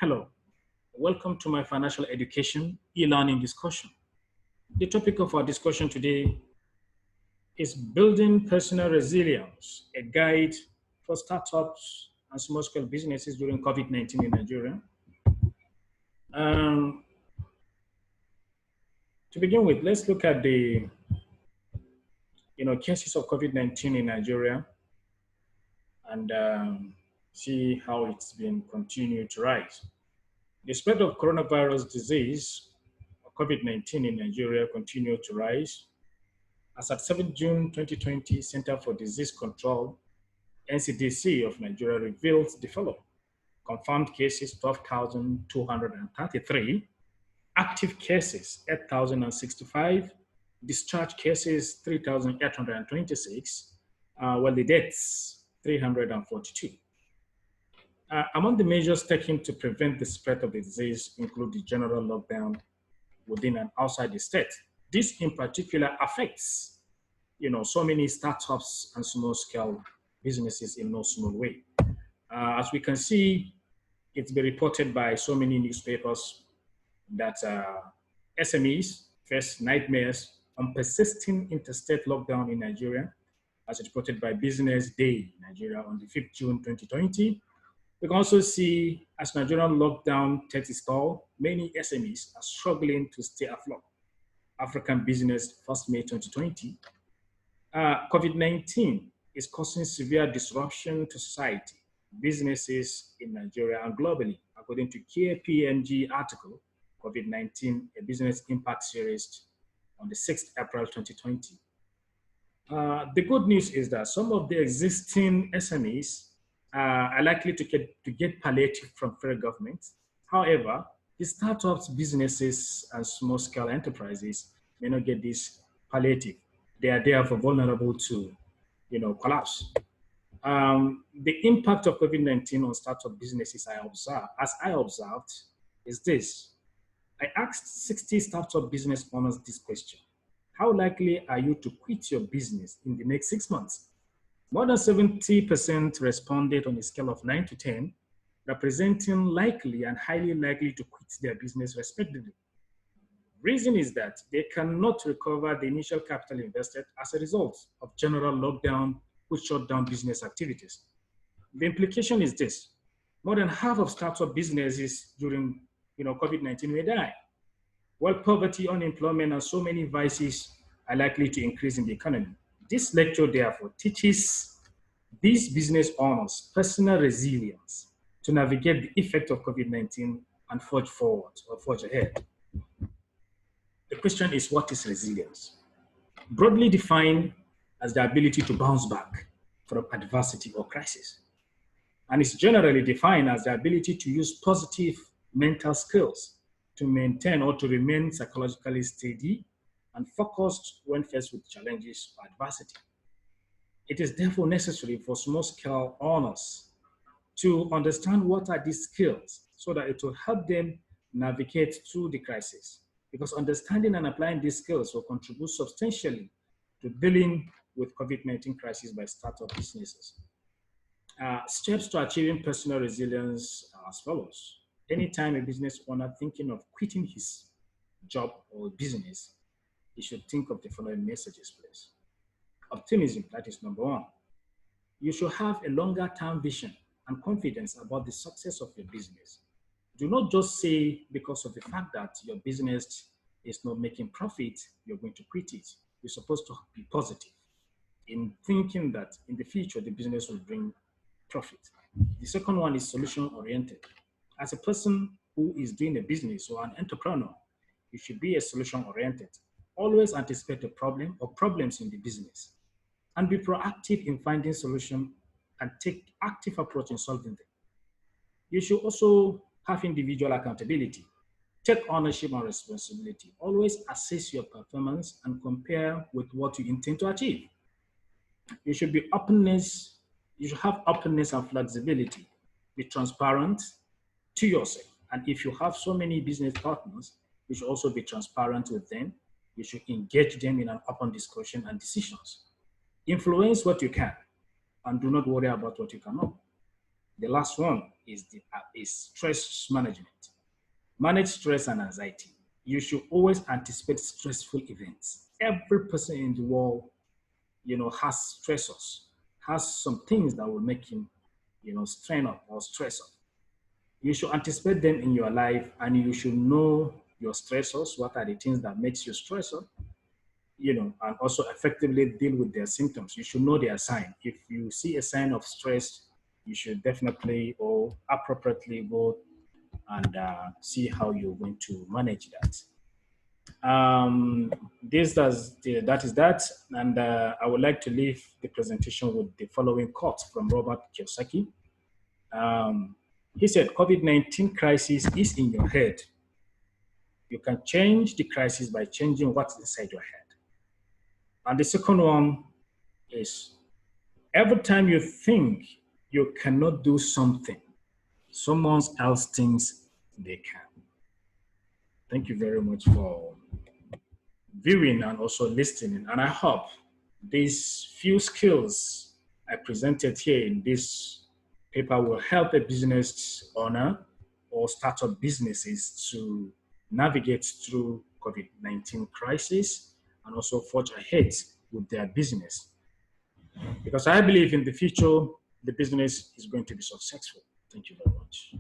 Hello, welcome to my financial education e-learning discussion. The topic of our discussion today is building personal resilience, a guide for startups and small-scale businesses during COVID-19 in Nigeria. Um, to begin with, let's look at the cases of COVID-19 in Nigeria and see how it's been continued to rise. The spread of coronavirus disease, COVID-19 in Nigeria, continued to rise. As at 7 June 2020, Center for Disease Control, NCDC of Nigeria, revealed the following: confirmed cases 12,233, active cases 8,065, discharged cases 3,826, while the deaths 342. Among the measures taken to prevent the spread of the disease include the general lockdown within and outside the state. This in particular affects so many startups and small-scale businesses in no small way. As we can see, it's been reported by so many newspapers that SMEs face nightmares on persisting interstate lockdown in Nigeria, as reported by Business Day Nigeria on the 5th June 2020. We can also see, as Nigerian lockdown takes its toll, many SMEs are struggling to stay afloat. African Business, 1st May 2020. COVID-19 is causing severe disruption to society, businesses in Nigeria and globally, according to KPMG article, COVID-19, a business impact series on the 6th April 2020. The good news is that some of the existing SMEs are likely to get palliative from federal government. However, the startups, businesses, and small-scale enterprises may not get this palliative. They are therefore vulnerable to, collapse. The impact of COVID-19 on startup businesses as I observed, is this. I asked 60 startup business owners this question: how likely are you to quit your business in the next 6 months? More than 70% responded on a scale of 9 to 10, representing likely and highly likely to quit their business respectively. Reason is that they cannot recover the initial capital invested as a result of general lockdown, which shut down business activities. The implication is this: more than half of startup businesses during COVID-19 may die, while poverty, unemployment, and so many vices are likely to increase in the economy. This lecture, therefore, teaches these business owners personal resilience to navigate the effect of COVID-19 and forge forward or forge ahead. The question is, what is resilience? Broadly defined as the ability to bounce back from adversity or crisis. And it's generally defined as the ability to use positive mental skills to maintain or to remain psychologically steady and focused when faced with challenges or adversity. It is therefore necessary for small-scale owners to understand what are these skills so that it will help them navigate through the crisis. Because understanding and applying these skills will contribute substantially to dealing with COVID-19 crisis by startup businesses. Steps to achieving personal resilience are as follows. Anytime a business owner thinking of quitting his job or business, he should think of the following messages, please. Optimism, that is number one. You should have a longer term vision and confidence about the success of your business. Do not just say because of the fact that your business is not making profit, you're going to quit it. You're supposed to be positive in thinking that in the future, the business will bring profit. The second one is solution oriented. As a person who is doing a business or an entrepreneur, you should be a solution oriented. Always anticipate a problem or problems in the business and be proactive in finding solution and take active approach in solving them. You should also have individual accountability. Take ownership and responsibility. Always assess your performance and compare with what you intend to achieve. You should be openness. You should have openness and flexibility. Be transparent to yourself. And if you have so many business partners, you should also be transparent with them. You should engage them in an open discussion and decisions. Influence what you can and do not worry about what you cannot. The last one, is stress management. Manage stress and anxiety. You should always anticipate stressful events. Every person in the world, has stressors, has some things that will make him, strain up or stress up. You should anticipate them in your life, and you should know your stressors. What are the things that makes you stress up? And also effectively deal with their symptoms. You should know their sign. If you see a sign of stress, you should definitely or appropriately go and see how you're going to manage that. Um, that is that, and I would like to leave the presentation with the following quote from Robert Kiyosaki. Um, he said, "COVID-19 crisis is in your head. You can change the crisis by changing what's inside your head." And the second one is, every time you think you cannot do something, someone else thinks they can. Thank you very much for viewing and also listening. And I hope these few skills I presented here in this paper will help a business owner or startup businesses to navigate through COVID-19 crisis and also forge ahead with their business. Because I believe in the future, the business is going to be successful. Thank you very much.